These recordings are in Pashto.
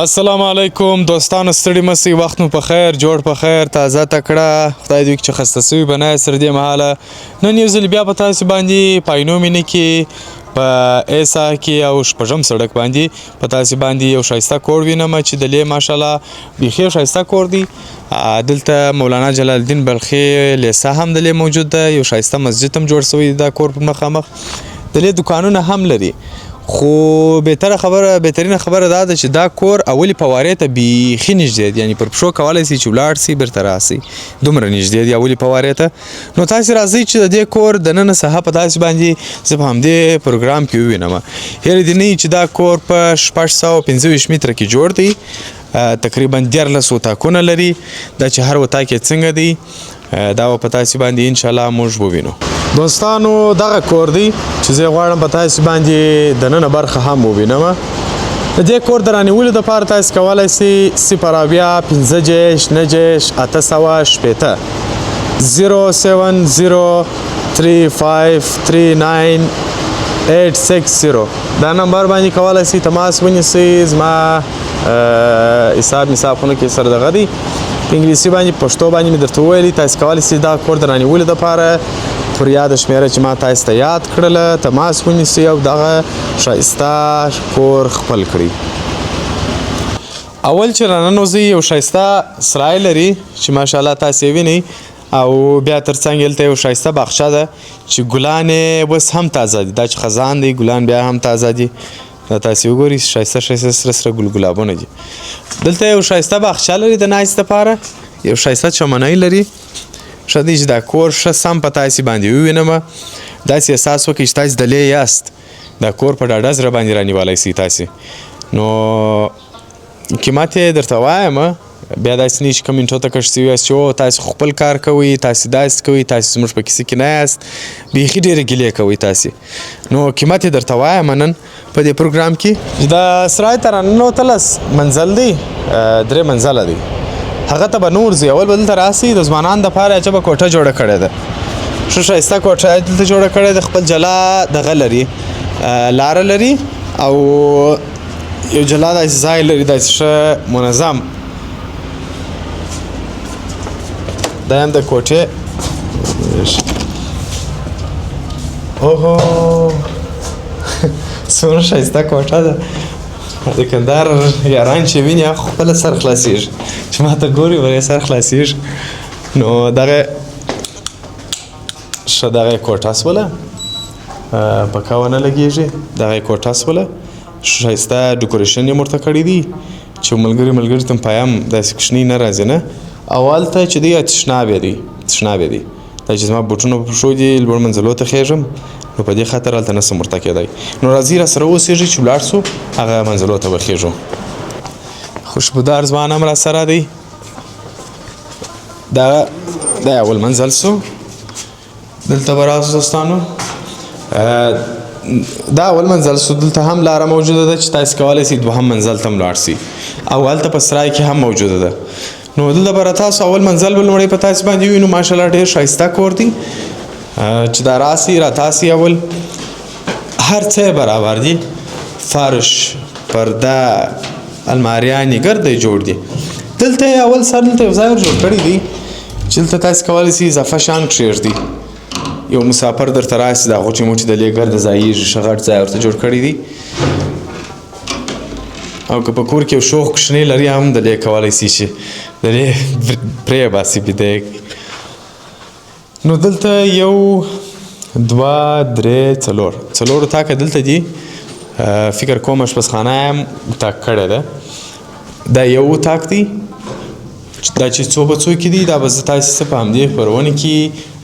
السلام علیکم دوستانو، ستړي مه سئ، وخت مو په خیر، جوړ په خیر، تازه تکړه، خدای دې وکړي چې خسته سوي به نه یاست تر دې مهاله. نن یو ځل بیا په تاسې باندې په عینو مینه کې په ایسا کې او شپږم سړک باندې په تاسې باندې یو ښایسته کور وینم چې دلې ماشاءالله بیخي یو ښایسته کور دی. دلته مولانا جلال الدین بلخي لیسه هم دلې موجود ده، یو ښایسته مسجد هم جوړ سوی دی دا کور پر مخامخ. دلې دوکانونه هم لري، خو بهترینه خبره دا ده چې دا کور اولي فوارې ته بیخي نږدې دی، یعنې پر پښو کولی سي چې ولاړ سي بیرته راسئ، دومره نږدې دی اولي فوارې ته. نو تاسې راځئ چې د دې کور دننه ساحه په تاسې باندې زه په همدې پروګرام کې ووینم. هیله دې نه وي چې دا کور په 625 متره کې جوړ دی، تقریبا 14 اتاقونه لري. دا چې هر اتاق یې څنګه دی دا به په تاسې باندې انشاءالله موږ ووینو. دوستانو دغه کور دی چې زه غواړم په تاسې باندې دننه برخه هم ووینم. د دې کور د رانیولو دپاره تاسې کولی سئ 0 5 9 8 07035398660 دا نمبر باندې کولی سئ تماس ونیسئ. زما حساب خونه کې سره دغه دی په انګلیسي باندې، پښتو باندې مې درته وویلي. تاسې کولی سئ دا کور د رانیولو دپاره پر یاده شمیره چې ما تاسې ته یاد کړله تماس ونیسئ او دغه ښایسته کور خپل کړئ. اول چې راننوځئ یو ښایسته سرای لري چې ماشاءالله تاسې یې وینئ، او بیا ترڅنګ هلته یو ښایسته باغچه ده چې ګلان یې اوس هم تازه دي. دا چې خزان دی ګلان بیا هم تازه دي. دا تاسې وګورئ ښایسته سره سره ګلابونه دي. دلته یو ښایسته باغچه لري د ناستې دپاره، یو ښایسته چمنۍ لري. ښه دی چې دا کور ښه سم په تاسې باندې ووینم. داسې احساس وکړئ چې تاسې دلې یاست، دا کور په ډاډه زړه باندې رانیولی سئ تاسې. نو قیمت یې درته وایم، بیا داسې نه چې کمنټو ته کش سوي یاست چې او تاسې خپل کار کوئ، تاسې داسې کوئ، تاسې زموږ په کیسه کې نه یاست، بیخي ډېرې ګیلې کوئ تاسې. نو قیمت یې درته وایم نن په دې پروګرام کې. د سرای ته راننوتلس منزل دی، 3 منزله دی. هغه ته به نور ځي، اول به دلته راسئ. د ځوانانو دپاره عجبه کوټه جوړه کړې ده، ښه ښایسته کوټه دلته جوړه کړې ده. خپل جلا دغه لري، لاره لري او یو جلا داسې ځای لري، داسې ښه منظم. دا هم د کوټې اوهو څومره ښایسته کوټه ده. د کندهار یاران چې ویني هغه خپله سر خلاصېږي، چې ما ته ګوري ورې سر خلاصېږي. نو دغه ښه دغه کوټه سوله، پکه ونه لګېږي. دغه کوټه سوله ښایسته ډیکوریشن یې ورته کړی دی چې ملګري ته پایم داسې کوچني نه راځي نه. اول ته چې دی تشنابې دی، دا چې زما بوټونه په پښو دي، لوړ منزلو ته خیږم، نو په دې خاطر هلته نسم ورته کېدی. نو راځئ راسره اوسېږئ چې ولاړ سو هغه منزلو ته به خیږو. خوشبودار ځوان هم راسره دی. دا اول منزل سو، دلته به راسو دوستانو. دا اول منزل سو، دلته هم لاره موجوده ده چې تاسې کولی سئ دوهم منزل ته هم لاړ سئ، او هلته په سرای کې هم موجوده ده. نو دلته به تاسو اول منزل به لومړی په تاسې باندې ووینو. ماشاءالله ډېر ښایسته کور دی چې دا راسئ راتاسئ. اول هر څه برابر دي، فرش، پرده، الماریانې ګرده جوړ دي. دلته اول سر دلته یو ځای ور جوړ کړی دی چې دلته تاسې کولی سئ اضافه شیان کښېږدئ. یو مسافر درته راسي دا غوټې موټې دلې ګرده ځایېږي، ښه غټ ځای ورته جوړ کړی دی. او که په کور کې یو شوخ کوچنی لري هم دلې کولی سئ چې دلې پرېباسي بیده. نو دلته 1 2 3 4 اتاقه دلته دي. فکر کوم اشپزخانه هم اتاق کړی ده. دا یو اتاق دی، دا چې څو په څو کې دي دا به زه تاسې په همدې خپرونه کې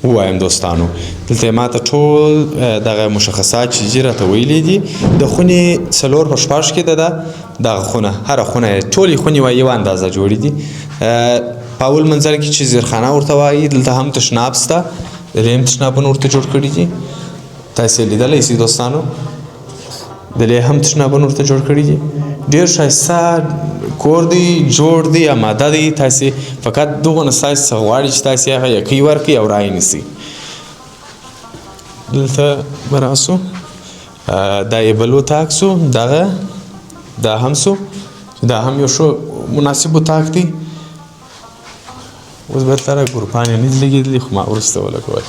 ووایم دوستانو. دلته یې ما ته ټول دغه مشخصات چې دي راته ویلي دي. د خونې 4 په 6 کې ده دغه خونه، هره خونه ټولې خونې یوه اندازه جوړې دي. په اول منزل کې چې زیرخانه ورته وایي، دلته هم تشناب شته، دلې هم تشنابونه ورته جوړ کړي دي. تاسې لیدلی سئ دوستانو، دلې هم تشنابونه ورته جوړ کړي دي. ډېر ښایسته کور دی، جوړ دی، اماده دی. تاسې فقط دغونه ستاسې څخه غواړي چې تاسې هغه یقۍ ورکړئ او رایې نیسئ. دلته به راسو، دا یې بل اتاق سو، دا هم سو دا هم یو ښه مناسب اتاق دی. اوس به ته راګورو پاڼې نه دي لګېدلي خو ما وروسته ولګول.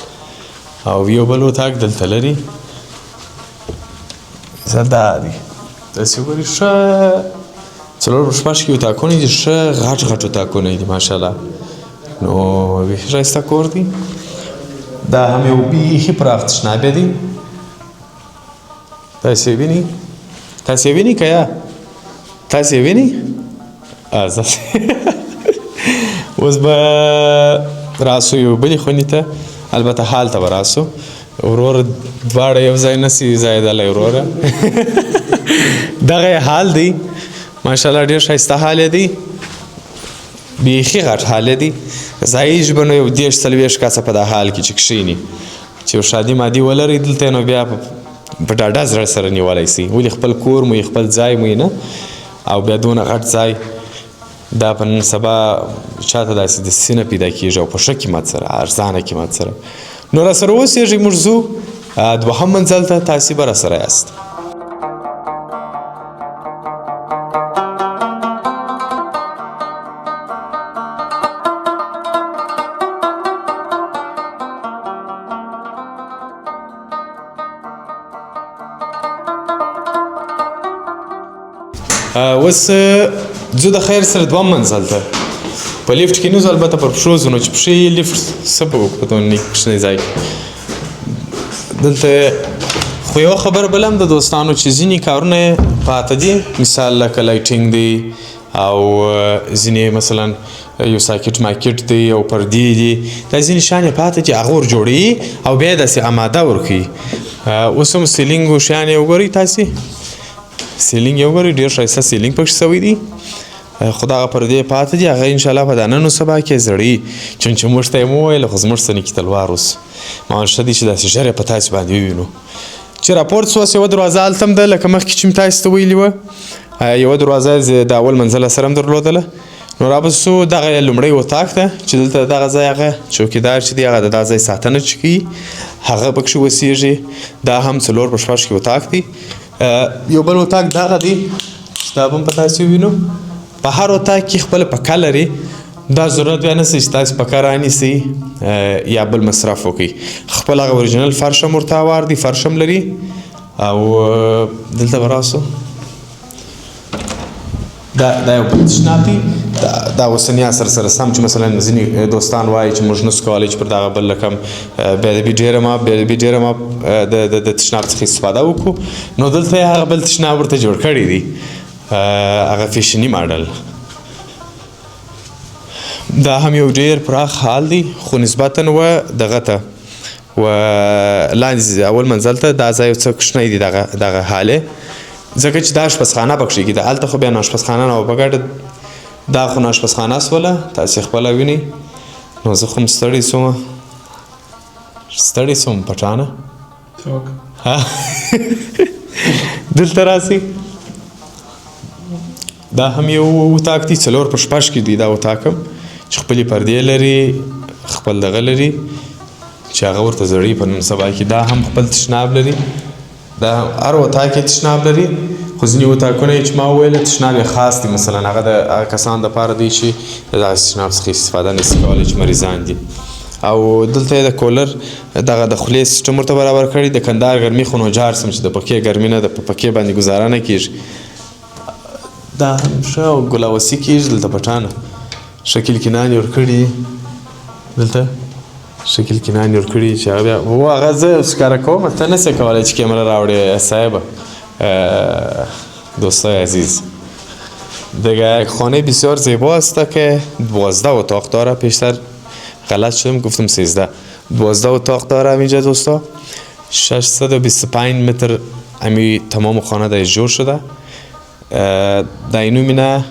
او یو بل اتاق دلته لري دا دی. داسې وګورئ ښه څلور پر شپږ کې اتاقونه دي، ښه غټ غټ اتاقونه دي ماشاءالله. نو بیخي ښایسته کور دی. دا هم یو بیخي پراخ تشنابی دی. تاسې یې وینئ؟ تاسې یې وینئ که یا؟ تاسې یې وینئ؟ اوس به راسو یو بلې خونې ته، البته حال ته به راسو. وروره دواړه یو ځای نسي ځایېدلی وروره. دغه حال دی ماشاءالله، ډېر ښایسته حال دی، بیخي غټ حال دی. ځایېږي به نو یو 30-40 کسه په دا حال کې چې کښېني، چې یو شادي مادي ولرئ دلته نو بیا په ډاډه زړه سره نیولی سي. ولې خپل کور مو خپل ځای مو نه، او بیا دونه غټ ځای دا په نن سبا چاته داسې دسیسې نه پیدا کېږي، او په ښه قیمت سره، ارزانه قیمت سره. نو راسره اوسېږئ، موږ ځو 2م منزل ته، تاسې به راسره یاست. اوس ځو د خیر سره 2م منزل ته. په لیفټ کې نه ځو، البته پر پښو ځو، نو چې پښې یې لیفټ څه به وکړو په دونه کوچنی ځای کې. دلته خو یوه خبره بله هم د دوستانو چې ځینې کارونه یې پاته دي، مثال لکه لایټینګ دی، او ځینې مثلا یو ساکټ ماکټ دی، او پردې دي، دا ځینې شیان یې پاته دي، هغه ور جوړوي او بیا یې داسې اماده ورکوي. اوس هم سیلینګ شیان یې وګورئ تاسې، سیلینګ یې وګورئ، ډېر ښایسته سیلینګ پکښې سوی دی. خو دغه پردې پاته دي، هغه انشاءالله په دا نن و سبا کې زړوي. چونکې موږ ته یې مو وویل، خو زموږ څه نه کي تلوار اوس مال ښه دی چې داسې ژر یې په تاسې باندې ووینو. چې راپورت سو، یوه دروازه هلته هم ده، لکه مخکې چې مې تاسې ته ویلي وه، یوه دروازه د اول منزله سره هم درلودله. نو رابسو دغه لومړی اتاق ته چې دلته دغه ځای هغه چوکیدار چې دی، هغه د دا ځای ساتنه چې کوي هغه پکښې اوسېږي. دا هم 4 پر 6 کې اتاق دی. یو بل اتاق دغه دی چې دا به هم په تاسې ووینو. په هر اتاق کې خپله پکه لري، دا ضرورت بیا نشته چې تاسې پکه رانیسئ یا بل مصرف وکړئ. خپل هغه اوریجنل فرش هم ورته هوار دی، فرش هم لري. او دلته به راسو، دا یو بل تشناب دی. دا اوسني عصر سره سم چې مثلا ځینې دوستان وایي چې موږ نسو کولی چې پر دغه بل لکه بېادبي ډېره ما د تشناب څخه استفاده وکړو. نو دلته یې هغه بل تشناب ورته جوړ کړی دی، هغه فیشني ماډل. دا هم یو ډېر پراخ حال دی، خو نسبتا و دغه ته و لاندې اول منزل ته دا ځای څه کوچنی دی دغه حالې، ځکه چې دا اشپزخانه پکښې کېده. هلته خو بیا نو اشپزخانه نه وه په ګډه، دا خو نو اشپزخانه سوله، تاسې خپله وینئ. نو زه خو هم ستړی سوم پټانه. دلته راسئ. دا هم یو اتاق دی، 4 پر 6 کې دی دا اتاق هم، چې خپلې پردې لري، خپل دغه لري چې هغه ورته زړوي په نن سبا کې. دا هم خپل تشناب لري، دا هر اتاق کې تشناب لري. خو ځینې اتاقونه یې چې ما وویل تشناب یې خاص دی، مثلا هغه د هغه کسانو دپاره دی چې د دغسې تشناب څخه استفاده نشي کولی چې مریضان دي. او دلته یې د کولر دغه د خولې سیسټم ورته برابر کړی. د کندهار ګرمي خو نو جار سم چې د پکې ګرمي نه ده، په پکې باندې ګزاره نه کېږي. دا هم ښه او ګلاوسي کېږي دلته پټانه. شکل کینان یې ورکړي دلته، شکل کینان یې ورکړي چې هغه بیا هغه زه ښکاره کوم، ته نسې کولی چې کیمره راوړې صاحبه. دوستای عزیز، دیگه یک خانه بسیار زیبا است که 12 اتاق داره. پیشتر غلط شدم گفتم 13. 12 اتاق داره اینجا دوستا. 625 متر امی تمام خانه در جور شده. در اینو مینه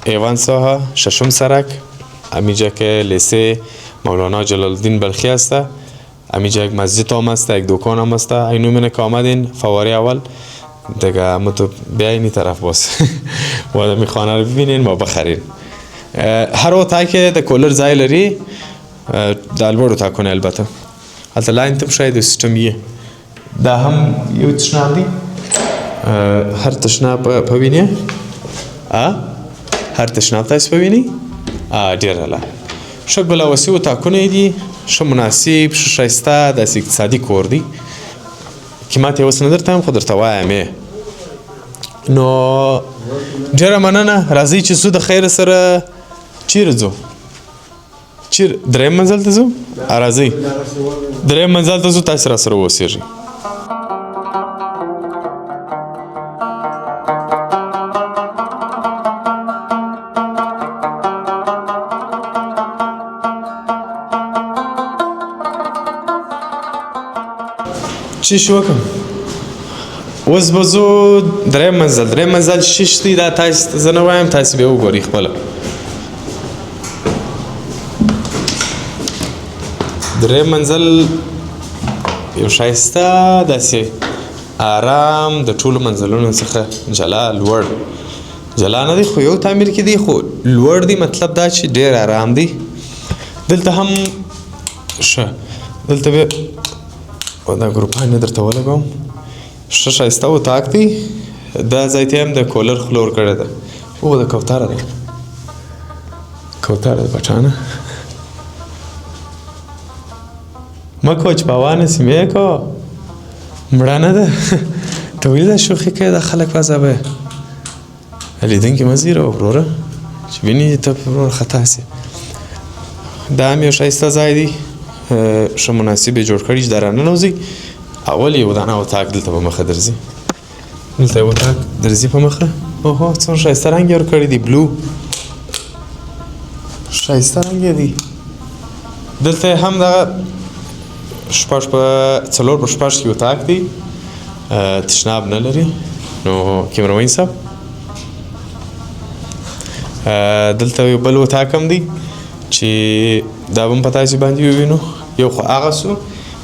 ایوان ساها 6م سرک، امیجا که لیسه مولانا جلال الدین بلخی است. امیجا یک مسجد هم است، یک دکان هم است. اینو مینه که آمدین فواری اول دیگه متو بیاین طرف باز و می خانه رو ببینین و بخرین. هر اتاق که د کولر ځای لري، د لوړ اتاقونه البته. هلته لاندې ته شاید سیسټم یې. دا هم یو تشناب دی، هر تشناب په وینې هر تشناب تاسو په ویني ډېر اعلی ښه ګل اوسي اتاقونه یې دي ښه مناسب ښه ښایسته داسې اقتصادي کور دی قیمت یې اوس نه درته وایم خو درته وایم یې نو ډېره مننه راځئ چې ځو د خیره سره چیرې ځو دریم منزل ته ځو راځئ دریم منزل ته ځو تاسې را سره اوسېږئ چی شو وکړم اوس به ځو دریم منزل شیش دی دا تاسې ته زه نه وایم تاسې بیا وګورئ خپله دریم منزل یو ښایسته داسې آرام د ټولو منزلونو څخه جلا لوړ جلا نه دی خو یو تعمیر کې دی خو لوړ دی مطلب دا چې ډېر آرام دی دلته هم ښه دلته بیا دا ګروپان یې درته ولګوم ښه ښایسته اتاق دی دا ځای ته هم د کولر خلور کړې ده او د کوتره ده پټانه مه کوه چې پاوا نسي مې کوه مړه نه ده ته ولې دا شوخي کوې دا خلک وځه لیدونکي مه زیروه وروره چې ویني ته ورور خطا سي دا هم یو ښایسته ځای دی ښه مناسب یې جوړ کړي چې دا راننوځئ اول یو دانه اتاق دلته په مخه درځي دلته یو اتاق درځي په مخه اوهو څومره ښایسته رنګ یې ورکړی دی بلو ښایسته رنګ یې دی دلته هم دغه څلور په شپږ کې اتاق دی تشناب نه لري نو کیمروین صاحب دلته یو بل اتاق هم دی چې دا به هم په تاسې باندې ووینو یو خو هغه سو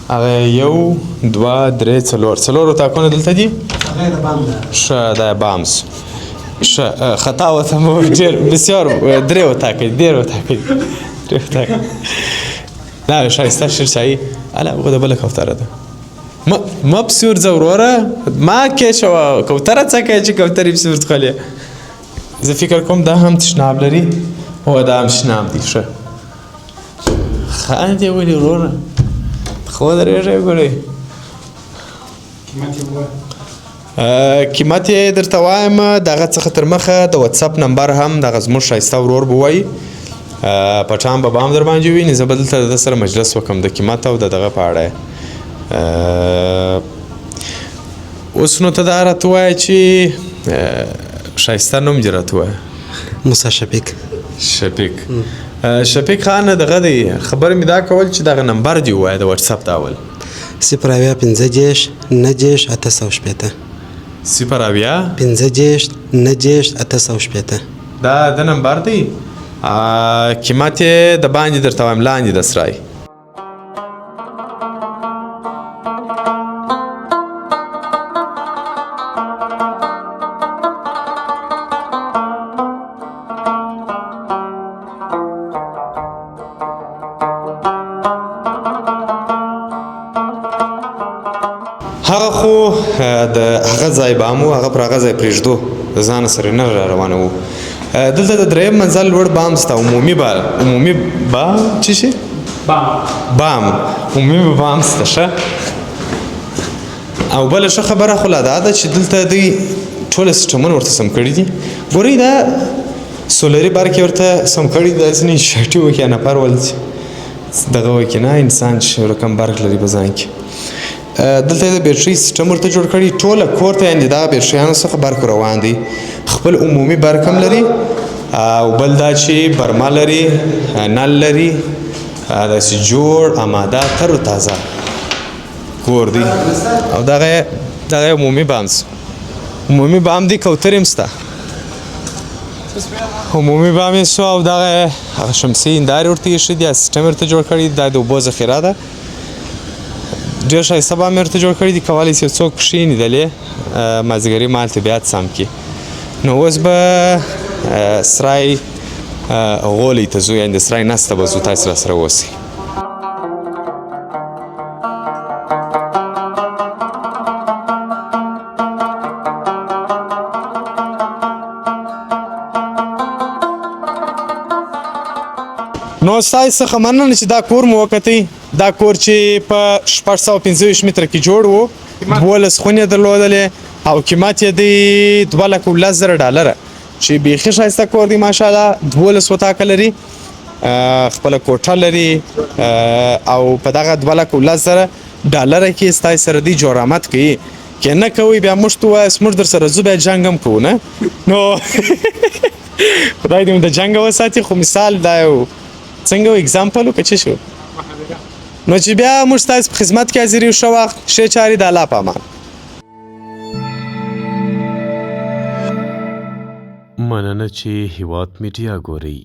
هغه یو دوه درې څلور اتاقونه دلته دي ښه دا بام سو ښه خطا وته مو ډېر بسیار درې اتاقه دا ښایسته شیرچایي هله هغه د بله کوتره ده مه پسې ورځه وروره ما کېښوه کوتره څه کوې چې کوترې پسې ورځغلې زه فکر کوم دا هم تشناب لري هو دا هم تشناب دی ښه خاندې ولې وروره خو درېږئ ګورئ قیمت یې درته وایم دغه څخه تر مخه د واتساپ نمبر هم دغه زموږ ښایسته ورور به وایي پټان به هم در باندې وویني زه به دلته د ده سره مجلس وکړم د قیمت او د دغه په اړه اوس نو ته دا راته ووایه چې ښایسته نوم دې راته ووایه موسی شفیق خان دغه دی خبر مې دا کول چې دغه نمبر دې ووایه د واتساپ د اول 0 15 90 880 0 15 90 880 دا د نمبر دی قیمت یې د باندې درته وایم لاندې د سرای هغه خو د هغه ځای به هم و هغه پر هغه ځای پرېږدو د ځانه سره نه را روانوو دلته د دریم منزل لوړ بام سته عمومي با څه شي بام عمومي بام سته ښه او بله ښه خبره خو لا دا ده چې دلته دوی ټوله سیسټمونه ورته سم کړي دي ګورئ دا سولري برق یې ورته سم کړي دي ځینې شاټي وکړي نفر ول دغه وکړي نه انسان چې رقم برق لري په ځان کې دلته د بیټرۍ سیسټم ورته جوړ کړي ټوله کور ته یعنې دغه بیټریانو څخه برق روان دی خپل عمومي برق هم لري او بل دا چې برمه لري نل لري داسې جوړ اماده تر و تازه کور دی او دغه عمومي بام عمومي بام دی کوترې هم شته عمومي بام یې سو او دغه شمسي هندارې ورته ایښي دي سیسټم ورته جوړ کړي دا د اوبو ذخیره ده ډېر ښایسته بام یې ورته جوړ کړي دي کولی شي څوک کښېني دلې مازدیګري مهال طبیعت سم کړي نو اوس به سرای غولۍ ته ځو یعنې د سرای نس ته به ځو تاسې راسره اوسئ نو ستاسو څخه مننه چې دا کور مو وکتی. دا کور چې په 625 متره کې جوړ و، 12 خونې درلودلې او قیمت یې د $2,10,000 چې بیخي ښایسته کور دی ماشاءالله. 12 وطاقه لري، خپله کوټه لري او په دغه $2,10,000 کې ستاسو سره دی جوړامت کوي. که نه کوئ بیا موږ ته ووایاست، موږ در سره ځو بیا جنګ هم کوو نه. نو خدای دې مو د جنګ وساتي. خو مثال دا یو څنګه اگزامپل و که څه شو، نو چې بیا موږ ستاسو په خدمت کې حاضر یو. ښه وخت، ښې چارې، د الله په امان. مننه چې هیواد میډیا ګورئ.